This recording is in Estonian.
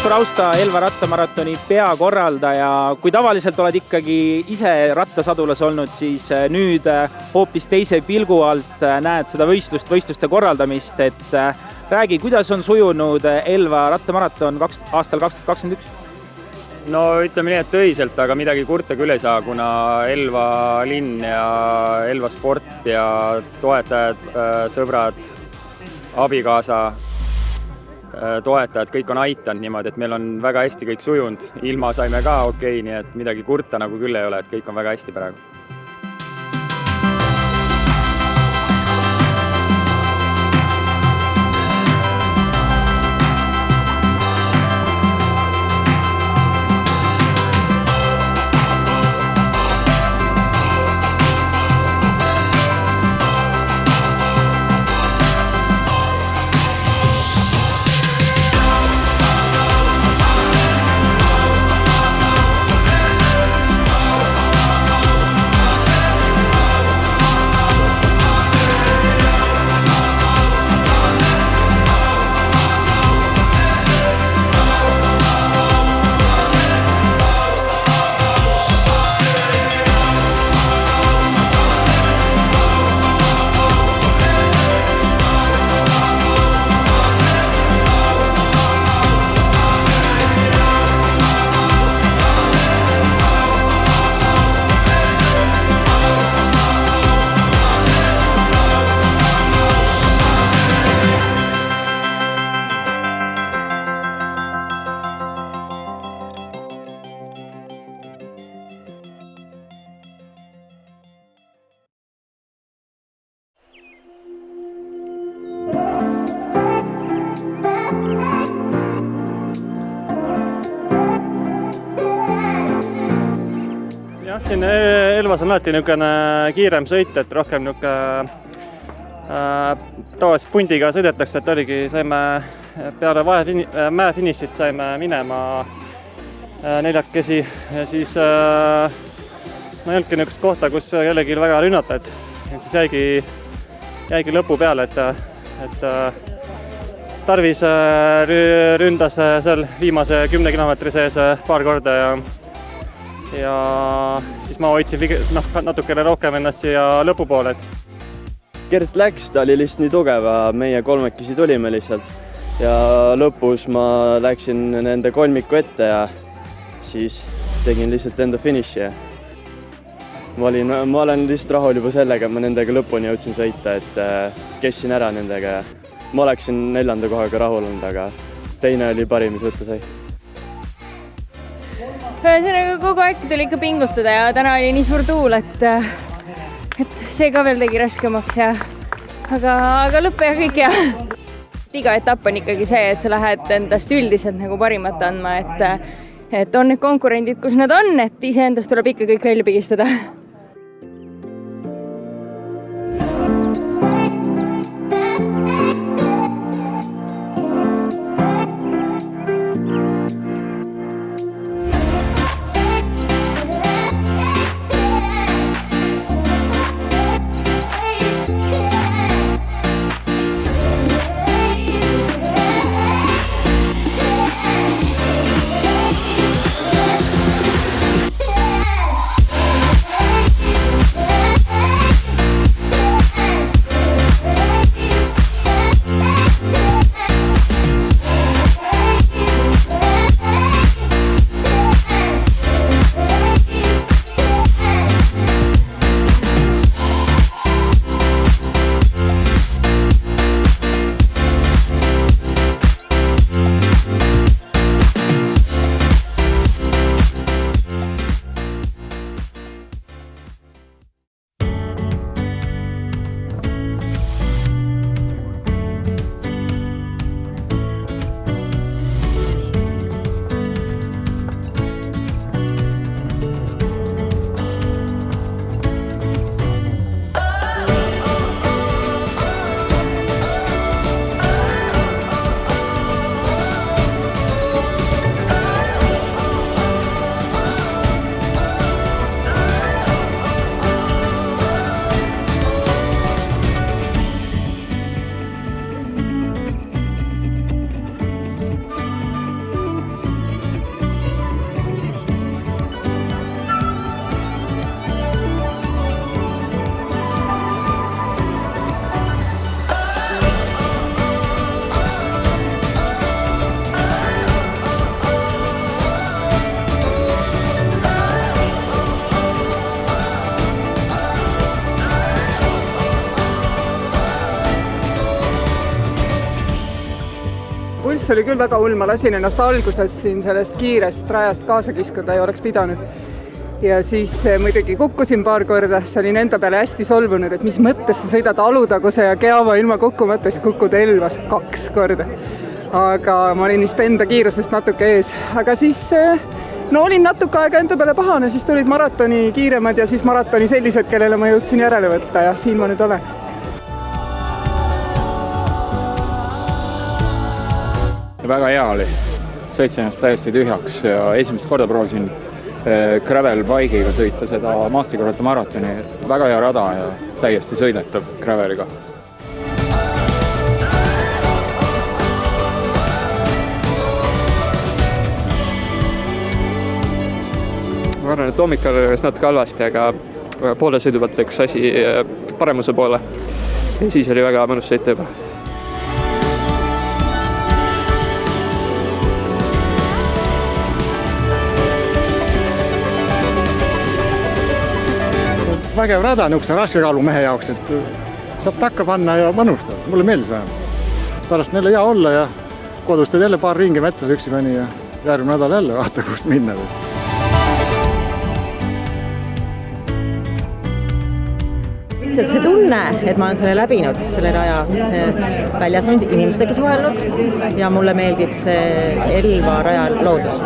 Kaspar Austa, Elva rattamaratoni peakorraldaja. Kui tavaliselt oled ikkagi ise rattasadulas olnud, siis nüüd hoopis teise pilgu alt näed seda võistluste korraldamist. Et räägi, kuidas on sujunud Elva rattamaraton aastal 2021? No ütleme nii, et öiselt, aga midagi kurta küll ei saa, kuna Elva linn ja Elva sport ja toetajad, sõbrad, abikaasa, toetajad, kõik on aitanud niimoodi, et meil on väga hästi kõik sujunud. Ilma saime ka okei, nii et midagi kurta nagu küll ei ole, et kõik on väga hästi praegu. Siin Elvas on alati niisugune kiirem sõit, et rohkem tavaliselt pundiga sõidetakse, et oligi, saime peale mäefinišit saime minema neljakesi ja siis ei olnudki niisugust kohta, kus kellegi väga rünnata, et siis jäigi lõpu peale, et Tarvis ründas seal viimase 10 kilomeetri sees paar korda ja siis ma hoidsin natukene rohkem ennast siia lõpupoole. Gert läks, ta oli lihtsalt nii tugeva, meie kolmekesi tulime lihtsalt ja lõpus ma läksin nende kolmiku ette ja siis tegin lihtsalt enda finiši. Ma olen lihtsalt rahul juba sellega, et ma nendega lõpuni jõudsin sõita, et kessin ära nendega ja ma oleksin 4. kohaga rahul olnud, aga teine oli parim, mis võtta sai. Ühesõnaga kogu aeg tuli ikka pingutada ja täna oli nii suur tuul, et see ka veel tegi raskemaks aga lõpp ja kõik ja iga etapp on ikkagi see, et sa lähed endast üldiselt nagu parimat andma, et on need konkurendid, kus nad on, et iseendast tuleb ikka kõik välja pigistada. alguses oli küll väga hull, ma lasin ennast alguses siin sellest kiirest rajast kaasa kiskuda ja oleks pidanud. Ja siis muidugi kukkusin paar korda, see olin enda peale hästi solvunud, et mis mõttes sa sõidad Alutaguse ja Keava ilma kukkumata, siis kukud Elvas 2 korda. Aga ma olin vist enda kiirusest natuke ees, aga siis no olin natuke aega enda peale pahane, siis tulid maratoni kiiremad ja siis maratoni sellised, kellele ma jõudsin järele võtta ja siin ma nüüd olen. Väga hea oli, sõitsin ennast täiesti tühjaks ja esimest korda proovisin gravel bike'iga sõita seda maastikurattu maratoni. Väga hea rada ja täiesti sõidetav graveliga. Ma arvan, et hommikul oli natuke halvasti, aga poole sõidu pealt läks asi paremuse poole. Ja siis oli väga mõnus sõita juba. Vägev rada niisuguse raskekaalu mehe jaoks, et saab takka panna ja manustada. Mulle meeldis vähem. Pärast neile hea olla ja kodus teed jälle paar ringi metsas üksi mõni ja järgmine nädal jälle vaata, kust minna. Lihtsalt see tunne, et ma olen selle läbinud, selle raja väljas on inimestega suhelnud ja mulle meeldib see Elva raja loodus.